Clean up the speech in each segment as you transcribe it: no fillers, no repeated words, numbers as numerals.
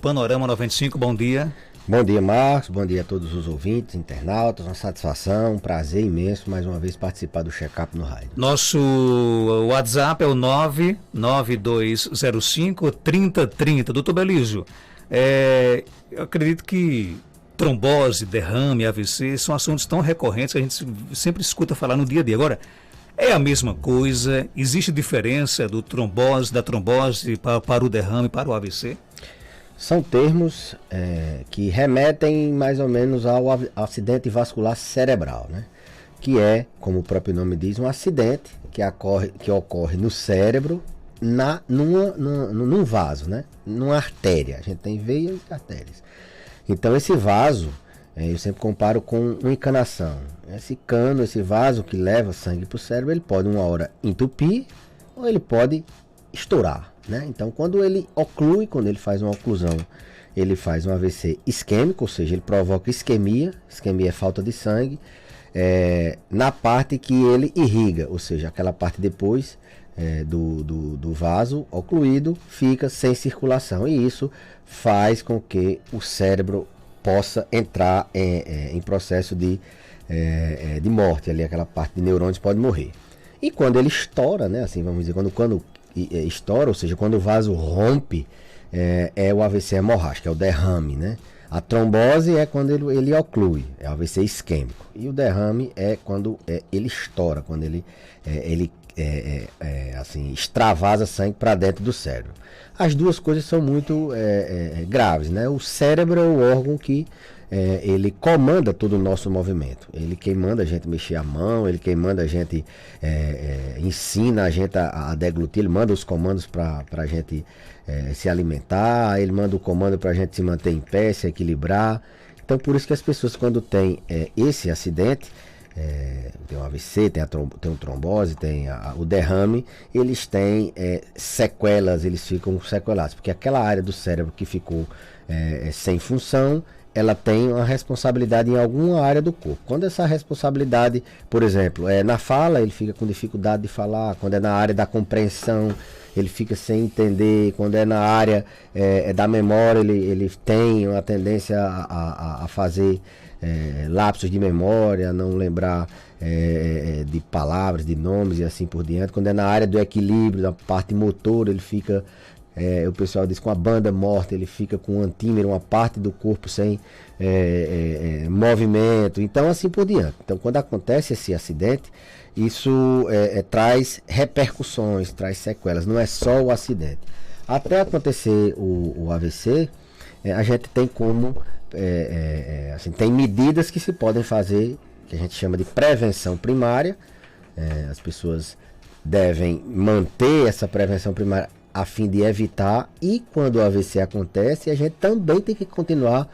Panorama 95, bom dia. Bom dia, Marcos. Bom dia a todos os ouvintes, internautas. Uma satisfação, um prazer imenso mais uma vez participar do Check-up no rádio. Nosso WhatsApp é o 99205-3030. Doutor Belísio, eu acredito que trombose, derrame, AVC são assuntos tão recorrentes que a gente sempre escuta falar no dia a dia. Agora, é a mesma coisa? Existe diferença da trombose para o derrame, para o AVC? São termos que remetem mais ou menos ao acidente vascular cerebral, né? Que é, como o próprio nome diz, um acidente que ocorre no cérebro, num vaso, né? Numa artéria. A gente tem veias e artérias. Então esse vaso, eu sempre comparo com uma encanação. Esse cano, esse vaso que leva sangue para o cérebro, ele pode uma hora entupir ou ele pode estourar, né? Então quando ele oclui, quando ele faz uma oclusão, ele faz um AVC isquêmico, ou seja, ele provoca isquemia é falta de sangue, na parte que ele irriga, ou seja, aquela parte depois do vaso ocluído fica sem circulação, e isso faz com que o cérebro possa entrar em processo de morte, ali aquela parte de neurônios pode morrer. E quando ele estoura, né, assim vamos dizer, quando estoura, ou seja, quando o vaso rompe, é o AVC hemorrágico, é o derrame, né? A trombose é quando ele oclui, é o AVC isquêmico. E o derrame é quando ele estoura, quando ele assim, extravasa sangue para dentro do cérebro. As duas coisas são muito graves, né? O cérebro é o órgão que ele comanda todo o nosso movimento. Ele quem manda a gente mexer a mão, ele quem manda a gente ensina a gente a deglutir, ele manda os comandos para a gente se alimentar, ele manda o comando para a gente se manter em pé, se equilibrar. Então por isso que as pessoas, quando têm esse acidente, tem um AVC, tem um trombose, tem o derrame, eles têm sequelas, eles ficam sequelados, porque aquela área do cérebro que ficou sem função, ela tem uma responsabilidade em alguma área do corpo. Quando essa responsabilidade, por exemplo, na fala, ele fica com dificuldade de falar. Quando é na área da compreensão, ele fica sem entender. Quando é na área da memória, ele tem uma tendência a fazer lapsos de memória, não lembrar de palavras, de nomes e assim por diante. Quando é na área do equilíbrio, da parte motora, ele fica... o pessoal diz com a banda morta, ele fica com um antímero, uma parte do corpo sem movimento, então assim por diante. Então quando acontece esse acidente, isso traz repercussões, traz sequelas, não é só o acidente. Até acontecer o AVC, a gente tem como, assim, tem medidas que se podem fazer, que a gente chama de prevenção primária. As pessoas devem manter essa prevenção primária a fim de evitar, e quando o AVC acontece, a gente também tem que continuar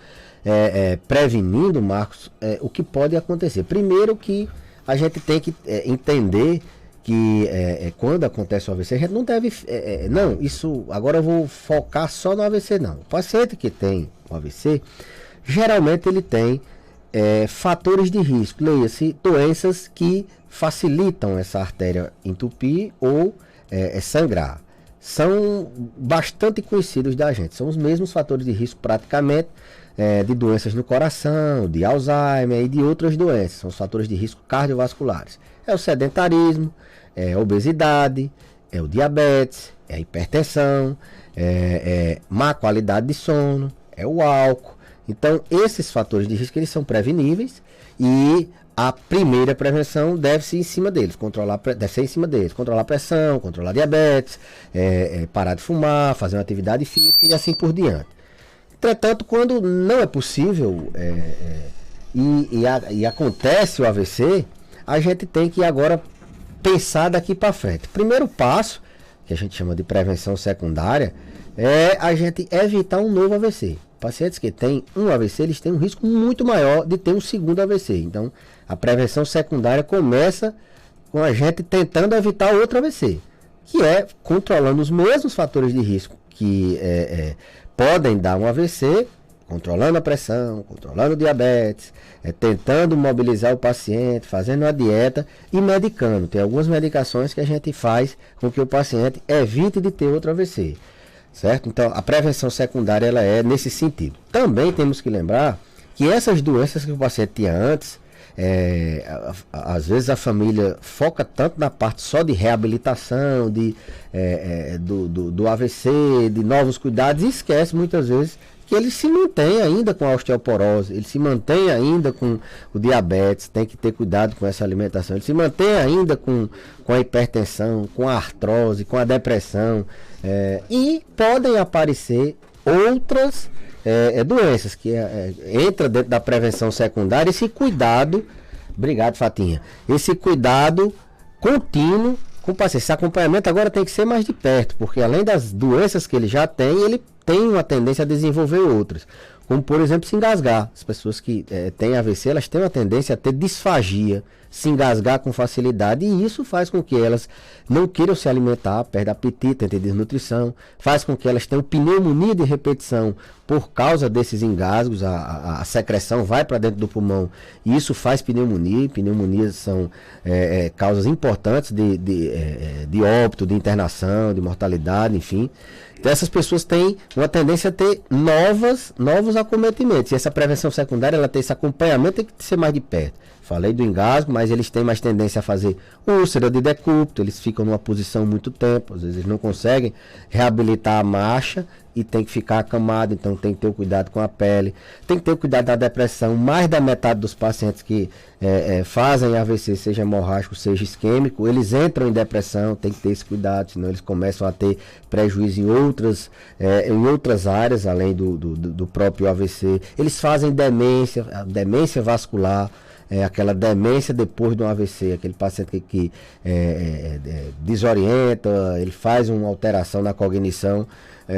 prevenindo, Marcos, o que pode acontecer. Primeiro que a gente tem que entender que quando acontece o AVC, a gente não deve... não, isso, agora eu vou focar só no AVC, não. O paciente que tem o AVC, geralmente ele tem fatores de risco, leia-se, doenças que facilitam essa artéria entupir ou sangrar. São bastante conhecidos da gente, são os mesmos fatores de risco praticamente de doenças no coração, de Alzheimer e de outras doenças. São os fatores de risco cardiovasculares. É o sedentarismo, é a obesidade, é o diabetes, é a hipertensão, má qualidade de sono, é o álcool. Então esses fatores de risco, eles são preveníveis, e a primeira prevenção deve ser em cima deles, controlar a pressão, controlar a diabetes, parar de fumar, fazer uma atividade física e assim por diante. Entretanto, quando não é possível e acontece o AVC, a gente tem que agora pensar daqui para frente. Primeiro passo, que a gente chama de prevenção secundária, é a gente evitar um novo AVC. Pacientes que têm um AVC, eles têm um risco muito maior de ter um segundo AVC. Então, a prevenção secundária começa com a gente tentando evitar outro AVC, que é controlando os mesmos fatores de risco que podem dar um AVC, controlando a pressão, controlando o diabetes, tentando mobilizar o paciente, fazendo a dieta e medicando. Tem algumas medicações que a gente faz com que o paciente evite de ter outro AVC. certo? Então, a prevenção secundária, ela é nesse sentido. Também temos que lembrar que essas doenças que o paciente tinha antes, às vezes a família foca tanto na parte só de reabilitação, do AVC, de novos cuidados, e esquece muitas vezes que ele se mantém ainda com a osteoporose, ele se mantém ainda com o diabetes, tem que ter cuidado com essa alimentação, ele se mantém ainda com a hipertensão, com a artrose, com a depressão, e podem aparecer outras doenças que entra dentro da prevenção secundária, esse cuidado, obrigado Fatinha, esse cuidado contínuo com o paciente. Esse acompanhamento agora tem que ser mais de perto, porque além das doenças que ele já tem, ele tem uma tendência a desenvolver outras, como por exemplo se engasgar. As pessoas que têm AVC, elas têm uma tendência a ter disfagia, se engasgar com facilidade, e isso faz com que elas não queiram se alimentar, perdem apetite, tem desnutrição, faz com que elas tenham pneumonia de repetição por causa desses engasgos, a secreção vai para dentro do pulmão e isso faz pneumonia. Pneumonias são causas importantes de óbito, de internação, de mortalidade, enfim. Então essas pessoas têm uma tendência a ter novos acometimentos, e essa prevenção secundária, ela tem esse acompanhamento, tem que ser mais de perto. Falei do engasgo, mas eles têm mais tendência a fazer úlcera de decúbito, eles ficam numa posição muito tempo, às vezes eles não conseguem reabilitar a marcha e tem que ficar acamado, então tem que ter o cuidado com a pele, tem que ter o cuidado da depressão. Mais da metade dos pacientes que fazem AVC, seja hemorrágico, seja isquêmico, eles entram em depressão, tem que ter esse cuidado, senão eles começam a ter prejuízo em outras áreas, além do próprio AVC. Eles fazem demência, a demência vascular, aquela demência depois de um AVC, aquele paciente que desorienta, ele faz uma alteração na cognição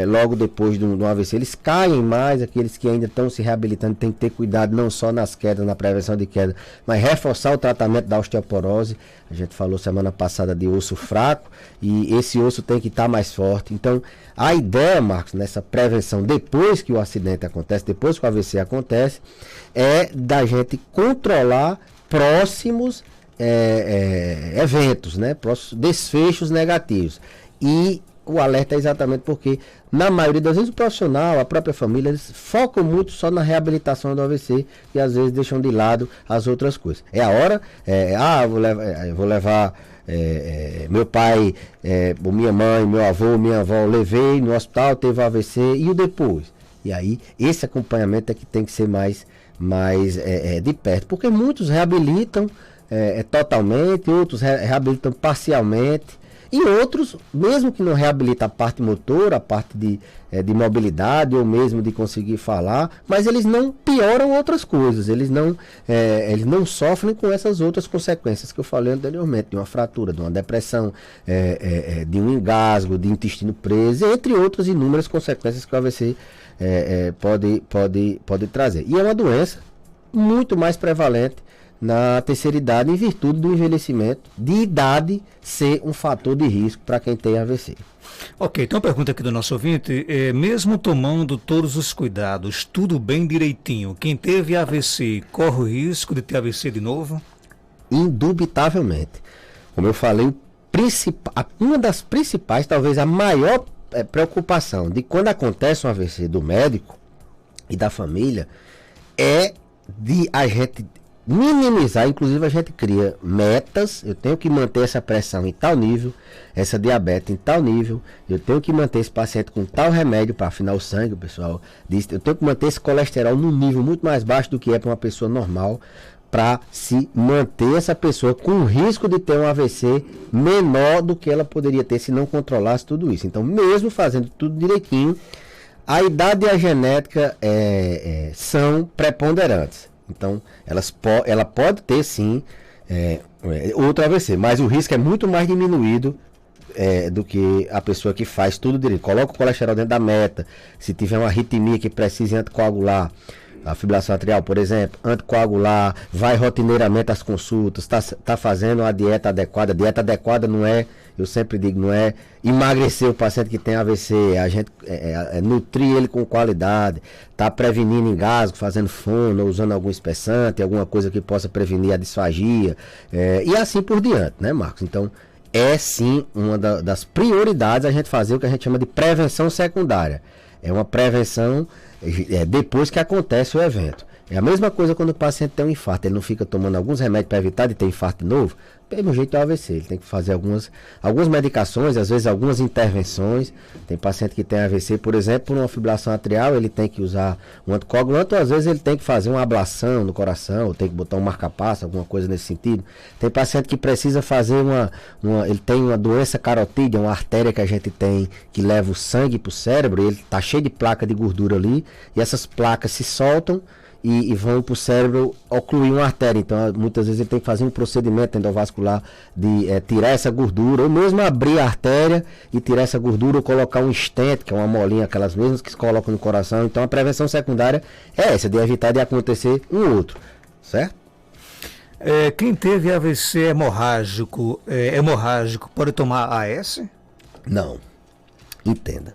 logo depois de um AVC, eles caem mais. Aqueles que ainda estão se reabilitando tem que ter cuidado não só nas quedas, na prevenção de queda, mas reforçar o tratamento da osteoporose. A gente falou semana passada de osso fraco, e esse osso tem que estar mais forte. Então a ideia, Marcos, nessa prevenção depois que o acidente acontece, depois que o AVC acontece, é da gente controlar próximos eventos, né? Próximos desfechos negativos. E o alerta é exatamente porque, na maioria das vezes, o profissional, a própria família, eles focam muito só na reabilitação do AVC e às vezes deixam de lado as outras coisas. É a hora, vou levar meu pai, minha mãe, meu avô, minha avó, levei no hospital, teve AVC, e o depois. E aí, esse acompanhamento é que tem que ser mais de perto, porque muitos reabilitam totalmente, outros reabilitam parcialmente, e outros, mesmo que não reabilita a parte motora, a parte de mobilidade, ou mesmo de conseguir falar, mas eles não pioram outras coisas, eles não sofrem com essas outras consequências que eu falei anteriormente, de uma fratura, de uma depressão, de um engasgo, de intestino preso, entre outras inúmeras consequências que o AVC pode trazer. E é uma doença muito mais prevalente na terceira idade, em virtude do envelhecimento, de idade ser um fator de risco para quem tem AVC. Ok, então a pergunta aqui do nosso ouvinte, mesmo tomando todos os cuidados, tudo bem direitinho, quem teve AVC corre o risco de ter AVC de novo? Indubitavelmente. Como eu falei, uma das principais, talvez a maior preocupação de quando acontece um AVC do médico e da família é de a gente minimizar. Inclusive a gente cria metas. Eu tenho que manter essa pressão em tal nível, essa diabetes em tal nível, eu tenho que manter esse paciente com tal remédio para afinar o sangue. O pessoal diz, eu tenho que manter esse colesterol num nível muito mais baixo do que é para uma pessoa normal, para se manter essa pessoa com o risco de ter um AVC menor do que ela poderia ter se não controlasse tudo isso. Então, mesmo fazendo tudo direitinho, a idade e a genética são preponderantes. Então, ela pode ter sim outro AVC, mas o risco é muito mais diminuído do que a pessoa que faz tudo direito. Coloca o colesterol dentro da meta. Se tiver uma arritmia que precise anticoagular, a fibrilação atrial, por exemplo, anticoagular, vai rotineiramente às consultas, tá fazendo a dieta adequada. Dieta adequada não é, eu sempre digo, não é emagrecer o paciente que tem AVC, a gente nutrir ele com qualidade, tá prevenindo engasgo, fazendo fono, usando algum espessante, alguma coisa que possa prevenir a disfagia, e assim por diante, né, Marcos? Então, é sim uma das prioridades a gente fazer o que a gente chama de prevenção secundária. É uma prevenção depois que acontece o evento. É a mesma coisa quando o paciente tem um infarto, ele não fica tomando alguns remédios para evitar de ter infarto de novo. Do mesmo jeito é o AVC, ele tem que fazer algumas medicações, às vezes algumas intervenções. Tem paciente que tem AVC, por exemplo, por uma fibrilação atrial, ele tem que usar um anticoagulante, ou às vezes ele tem que fazer uma ablação no coração, ou tem que botar um marca-passo, alguma coisa nesse sentido. Tem paciente que precisa fazer ele tem uma doença carotídea, uma artéria que a gente tem que leva o sangue para o cérebro, ele está cheio de placa de gordura ali, e essas placas se soltam e vão para o cérebro ocluir uma artéria. Então, muitas vezes ele tem que fazer um procedimento endovascular de tirar essa gordura, ou mesmo abrir a artéria e tirar essa gordura, ou colocar um stent, que é uma molinha, aquelas mesmas que se colocam no coração. Então, a prevenção secundária é essa, de evitar de acontecer um outro, certo? Quem teve AVC hemorrágico pode tomar AS? Não. Entenda.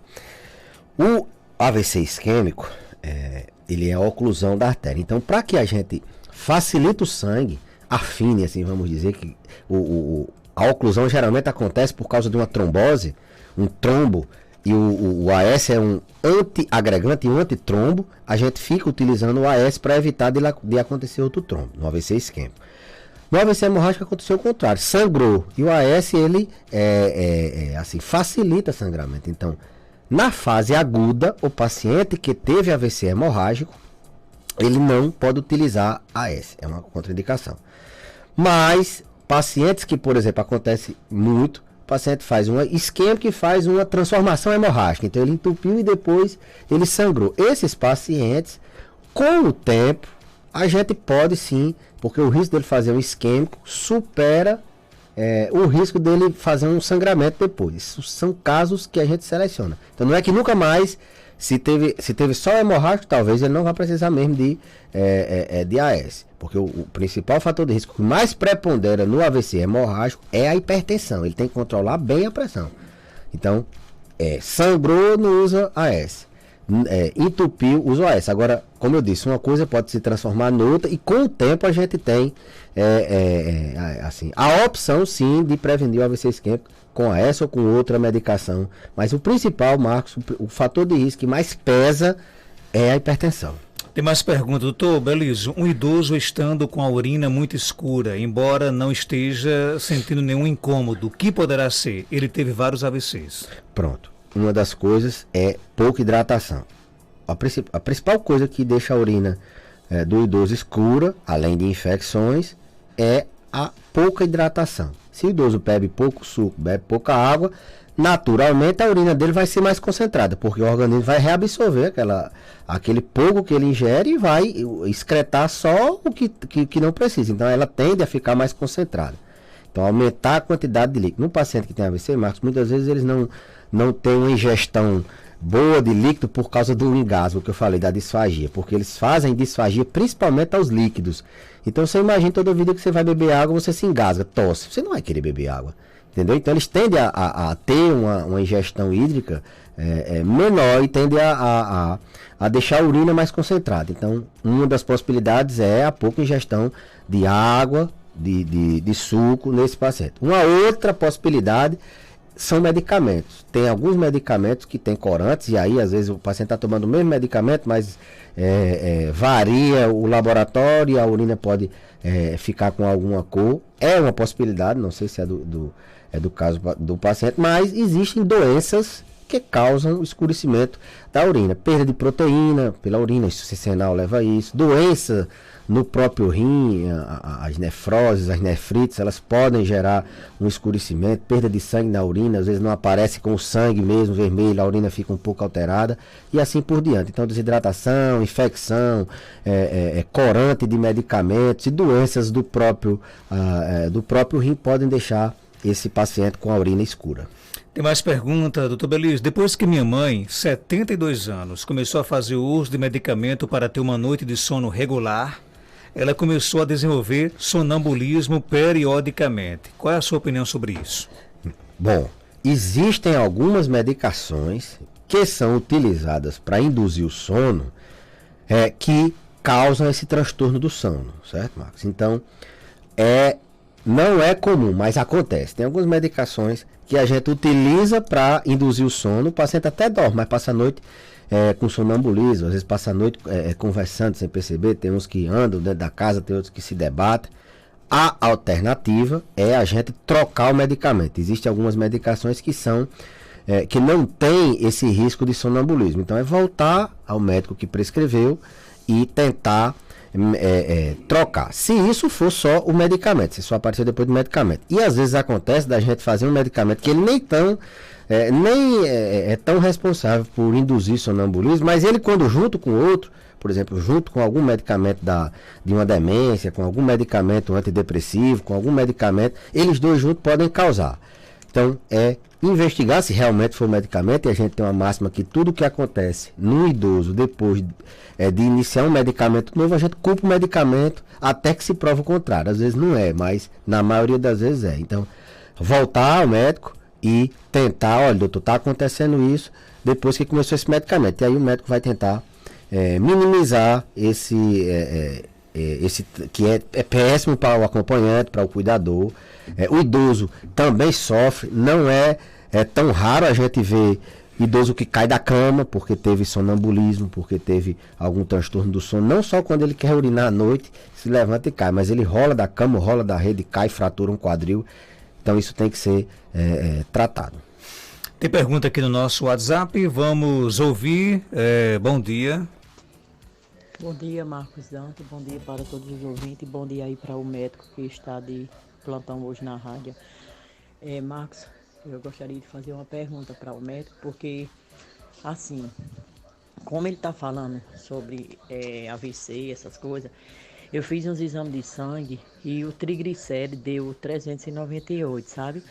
O AVC isquêmico, ele é a oclusão da artéria. Então, para que a gente facilite o sangue, afine, assim, vamos dizer que a oclusão geralmente acontece por causa de uma trombose, um trombo, e o AS é um antiagregante e um antitrombo. A gente fica utilizando o AS para evitar de acontecer outro trombo, no AVC isquêmico. No AVC hemorrágico aconteceu o contrário, sangrou, e o AS ele assim, facilita o sangramento. Então, na fase aguda, o paciente que teve AVC hemorrágico, ele não pode utilizar AS, é uma contraindicação. Mas, pacientes que, por exemplo, acontece muito, o paciente faz uma isquêmica e faz uma transformação hemorrágica. Então, ele entupiu e depois ele sangrou. Esses pacientes, com o tempo, a gente pode sim, porque o risco dele fazer um isquêmico supera o risco dele fazer um sangramento depois. Isso são casos que a gente seleciona. Então não é que nunca mais, se teve só hemorrágico, talvez ele não vá precisar mesmo de AS. Porque o principal fator de risco que mais prepondera no AVC hemorrágico é a hipertensão. Ele tem que controlar bem a pressão. Então, sangrou, não usa AS. Entupiu, usa AS. Agora, como eu disse, uma coisa pode se transformar noutra, e com o tempo a gente tem assim, a opção sim de prevenir o AVC isquêmico com AS ou com outra medicação. Mas o principal, Marcos, o fator de risco que mais pesa é a hipertensão. Tem mais perguntas, doutor Belísio. Um idoso estando com a urina muito escura, embora não esteja sentindo nenhum incômodo, o que poderá ser? Ele teve vários AVCs. Pronto. Uma das coisas é pouca hidratação. A principal coisa que deixa a urina do idoso escura, além de infecções, é a pouca hidratação. Se o idoso bebe pouco suco, bebe pouca água, naturalmente a urina dele vai ser mais concentrada, porque o organismo vai reabsorver aquele pouco que ele ingere e vai excretar só o que não precisa. Então ela tende a ficar mais concentrada. Então aumentar a quantidade de líquido. No paciente que tem AVC, Marcos, muitas vezes eles não têm uma ingestão boa de líquido por causa do engasgo que eu falei, da disfagia, porque eles fazem disfagia principalmente aos líquidos. Então você imagina toda vida que você vai beber água, você se engasga, tosse, você não vai querer beber água, entendeu? Então eles tendem a ter uma ingestão hídrica menor e tendem a deixar a urina mais concentrada. Então uma das possibilidades é a pouca ingestão de água, de suco nesse paciente. Uma outra possibilidade são medicamentos. Tem alguns medicamentos que tem corantes, e aí às vezes o paciente está tomando o mesmo medicamento, mas varia o laboratório e a urina pode ficar com alguma cor. É uma possibilidade, não sei se é do caso do paciente, mas existem doenças que causam escurecimento da urina. Perda de proteína pela urina, insuficiência renal leva a isso. Doença no próprio rim, as nefroses, as nefrites, elas podem gerar um escurecimento. Perda de sangue na urina, às vezes não aparece com o sangue mesmo vermelho, a urina fica um pouco alterada e assim por diante. Então desidratação, infecção, corante de medicamentos e doenças do próprio rim podem deixar esse paciente com a urina escura. Tem mais pergunta, doutor Belísio. Depois que minha mãe, 72 anos, começou a fazer o uso de medicamento para ter uma noite de sono regular, ela começou a desenvolver sonambulismo periodicamente. Qual é a sua opinião sobre isso? Bom, existem algumas medicações que são utilizadas para induzir o sono que causam esse transtorno do sono, certo, Marcos? Então, não é comum, mas acontece. Tem algumas medicações que a gente utiliza para induzir o sono. O paciente até dorme, mas passa a noite com sonambulismo. Às vezes passa a noite conversando sem perceber. Tem uns que andam dentro da casa, tem outros que se debatem. A alternativa é a gente trocar o medicamento. Existem algumas medicações que não tem esse risco de sonambulismo. Então é voltar ao médico que prescreveu e tentar trocar. Se isso for só o medicamento, se só aparecer depois do medicamento. E às vezes acontece da gente fazer um medicamento que ele nem é tão responsável por induzir sonambulismo, mas ele quando junto com outro, por exemplo, junto com algum medicamento de uma demência, com algum medicamento antidepressivo, com algum medicamento, eles dois juntos podem causar. Então, investigar se realmente for medicamento, e a gente tem uma máxima que tudo que acontece no idoso depois de iniciar um medicamento novo, a gente culpa o medicamento até que se prova o contrário. Às vezes não é, mas na maioria das vezes é. Então, voltar ao médico e tentar, olha, doutor, está acontecendo isso depois que começou esse medicamento. E aí o médico vai tentar minimizar esse que é péssimo para o acompanhante, para o cuidador. O idoso também sofre, não é tão raro a gente ver idoso que cai da cama porque teve sonambulismo, porque teve algum transtorno do sono, não só quando ele quer urinar à noite, se levanta e cai, mas ele rola da cama, rola da rede, cai, fratura um quadril. Então isso tem que ser tratado. Tem pergunta aqui no nosso WhatsApp, vamos ouvir. Bom dia. Bom dia, Marcos Dante, bom dia para todos os ouvintes, bom dia aí para o médico que está de plantão hoje na rádio. Marcos, eu gostaria de fazer uma pergunta para o médico, porque, assim, como ele está falando sobre AVC, essas coisas, eu fiz uns exames de sangue e o triglicérido deu 398, sabe?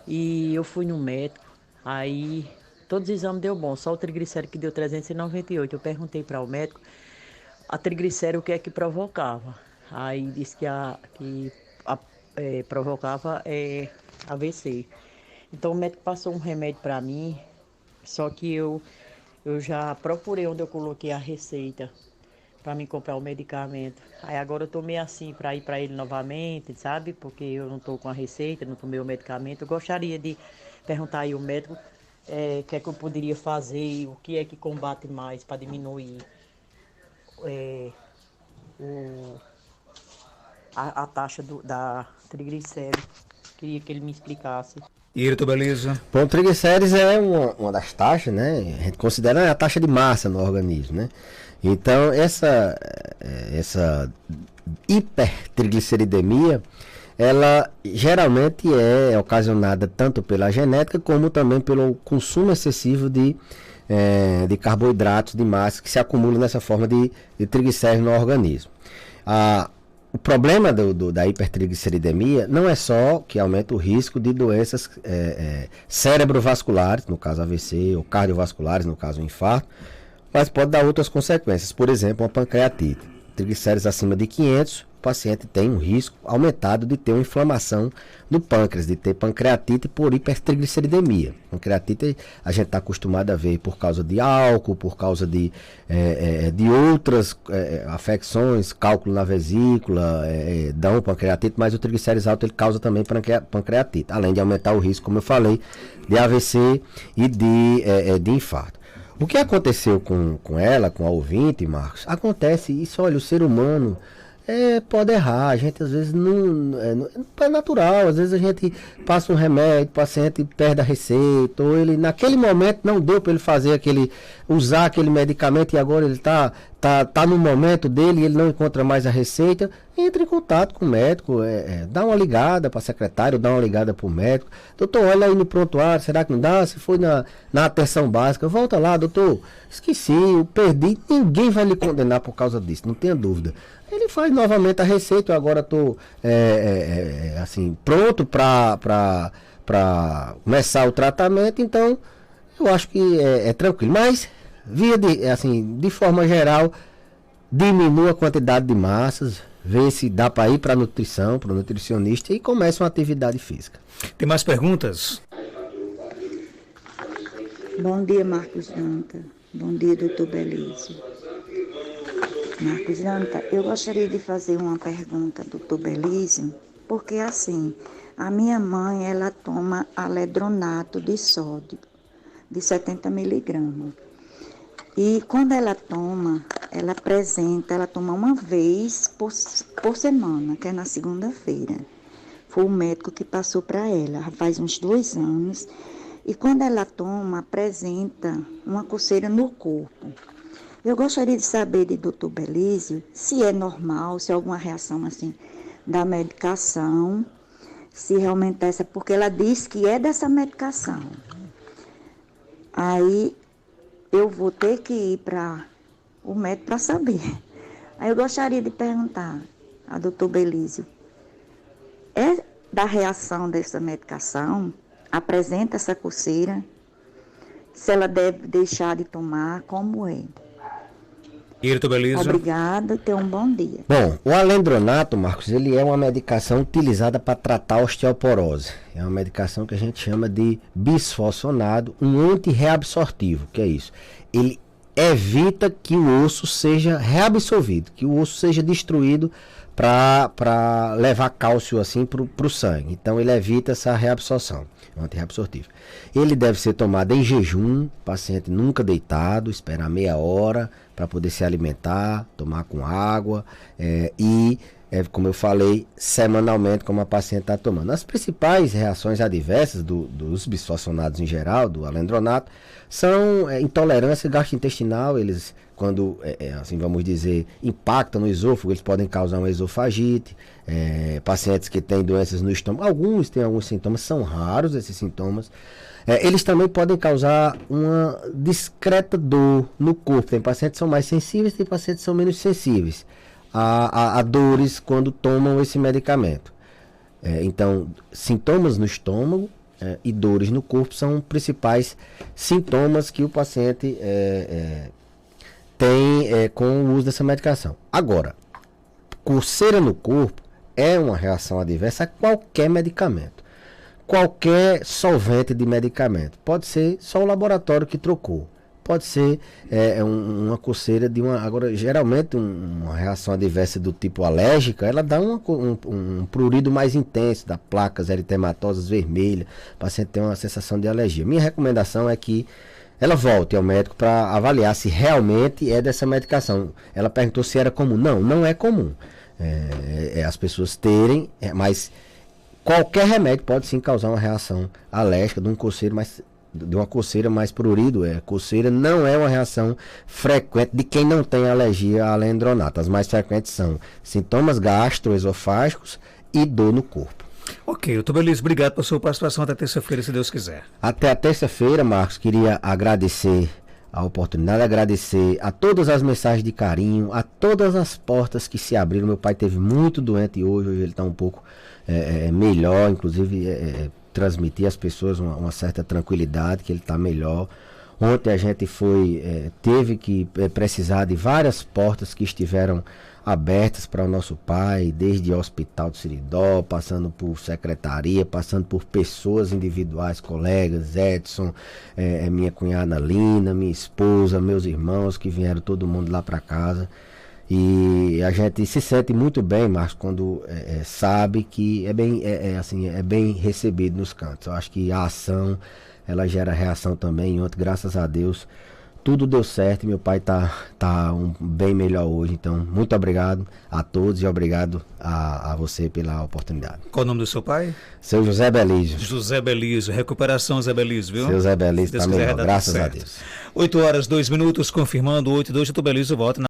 E eu fui no médico, aí todos os exames deu bom, só o triglicérido que deu 398. Eu perguntei para o médico a triglicérido o que é que provocava. Aí disse que provocava AVC. Então o médico passou um remédio para mim, só que eu já procurei onde eu coloquei a receita para me comprar o medicamento. Aí agora eu tô meio assim para ir para ele novamente, sabe? Porque eu não tô com a receita, não tomei o medicamento. Eu gostaria de perguntar aí ao médico o que é que eu poderia fazer, o que é que combate mais para diminuir a taxa da triglicéridos. Queria que ele me explicasse. Irto, beleza? Bom, triglicérides é uma das taxas, né? A gente considera a taxa de massa no organismo, né? Então, essa hipertrigliceridemia, ela geralmente é ocasionada tanto pela genética como também pelo consumo excessivo de carboidratos de massa que se acumulam nessa forma de triglicéridos no organismo. O problema da hipertrigliceridemia não é só que aumenta o risco de doenças cerebrovasculares, no caso AVC, ou cardiovasculares, no caso infarto, mas pode dar outras consequências, por exemplo, uma pancreatite. Triglicéridos acima de 500, o paciente tem um risco aumentado de ter uma inflamação do pâncreas, de ter pancreatite por hipertrigliceridemia. Pancreatite a gente está acostumado a ver por causa de álcool, por causa de outras afecções, cálculo na vesícula, dão pancreatite, mas o triglicérides alto ele causa também pancreatite, além de aumentar o risco, como eu falei, de AVC e de infarto. O que aconteceu com ela, com a ouvinte, Marcos? Acontece isso, olha, o ser humano pode errar, a gente às vezes não é natural, às vezes a gente passa um remédio, o paciente perde a receita, ou ele naquele momento não deu para ele usar aquele medicamento e agora ele tá no momento dele e ele não encontra mais a receita. Entre em contato com o médico, dá uma ligada para a secretária, dá uma ligada para o médico. Doutor, olha aí no prontuário, será que não dá? Se foi na atenção básica, volta lá, doutor, esqueci, eu perdi. Ninguém vai lhe condenar por causa disso, não tenha dúvida. Ele faz novamente a receita, eu agora estou assim, pronto para começar o tratamento, então eu acho que é tranquilo. Mas, de forma geral, diminua a quantidade de massas, vê se dá para ir para a nutrição, para o nutricionista e começa uma atividade física. Tem mais perguntas? Bom dia, Marcos Danta. Bom dia, doutor Belísio. Marcos Danta, eu gostaria de fazer uma pergunta, doutor Belísio, Porque assim, a minha mãe, ela toma aledronato de sódio, de 70 miligramas. E quando ela toma, ela toma uma vez por semana, que é na segunda-feira. Foi o médico que passou para ela, já faz uns 2 anos. E quando ela toma, apresenta uma coceira no corpo. Eu gostaria de saber de doutor Belísio se é normal, se é alguma reação assim da medicação, se realmente é essa, porque ela diz que é dessa medicação. Aí eu vou ter que ir para o médico para saber. Aí eu gostaria de perguntar a doutor Belísio, é da reação dessa medicação? Apresenta essa coceira? Se ela deve deixar de tomar, como é? Doutor Belísio. Obrigada e tenha um bom dia. Bom, o alendronato, Marcos, ele é uma medicação utilizada para tratar a osteoporose. É uma medicação que a gente chama de bisfosfonado, um antirreabsortivo, que é isso. Ele evita que o osso seja reabsorvido, que o osso seja destruído para levar cálcio assim para o sangue. Então ele evita essa reabsorção, é um antirreabsortivo. Ele deve ser tomado em jejum, paciente nunca deitado, esperar meia hora para poder se alimentar, tomar com água como eu falei, semanalmente, como a paciente está tomando. As principais reações adversas dos bisfosfonados em geral, do alendronato, são intolerância gastrointestinal. Eles, quando, assim vamos dizer, impactam no esôfago, eles podem causar uma esofagite. Pacientes que têm doenças no estômago, alguns têm alguns sintomas, são raros esses sintomas. Eles também podem causar uma discreta dor no corpo. Tem pacientes que são mais sensíveis, tem pacientes que são menos sensíveis a dores quando tomam esse medicamento. Então, sintomas no estômago e dores no corpo são principais sintomas que o paciente tem com o uso dessa medicação. Agora, coceira no corpo é uma reação adversa a qualquer medicamento. Qualquer solvente de medicamento. Pode ser só o laboratório que trocou. Pode ser uma coceira de uma... Agora, geralmente, uma reação adversa do tipo alérgica, ela dá um prurido mais intenso, dá placas eritematosas vermelhas, o paciente tem uma sensação de alergia. Minha recomendação é que ela volte ao médico para avaliar se realmente é dessa medicação. Ela perguntou se era comum. Não, não é comum. As pessoas terem, mas qualquer remédio pode sim causar uma reação alérgica de uma coceira mais prurido. Coceira não é uma reação frequente de quem não tem alergia a alendronato. As mais frequentes são sintomas gastroesofágicos e dor no corpo. Ok, doutor Belísio, obrigado pela sua participação. Até terça-feira, se Deus quiser. Até a terça-feira, Marcos. Queria agradecer a oportunidade, agradecer a todas as mensagens de carinho, a todas as portas que se abriram. Meu pai teve muito doente hoje ele está um pouco melhor, inclusive transmitir às pessoas uma certa tranquilidade, que ele está melhor. Ontem a gente teve que precisar de várias portas que estiveram abertas para o nosso pai, desde o Hospital do Siridó, passando por secretaria, passando por pessoas individuais, colegas, Edson, minha cunhada Lina, minha esposa, meus irmãos, que vieram todo mundo lá para casa. E a gente se sente muito bem, Marcos, quando sabe que é bem recebido nos cantos. Eu acho que a ação, ela gera reação também. Ontem, graças a Deus, tudo deu certo e meu pai tá bem melhor hoje. Então, muito obrigado a todos e obrigado a você pela oportunidade. Qual o nome do seu pai? Seu José Belísio. José Belísio. Recuperação, Zé Belísio, viu? Seu José Belísio está melhor, graças a Deus. 8 horas, 2 minutos, confirmando 8 e 2, doutor Belísio volta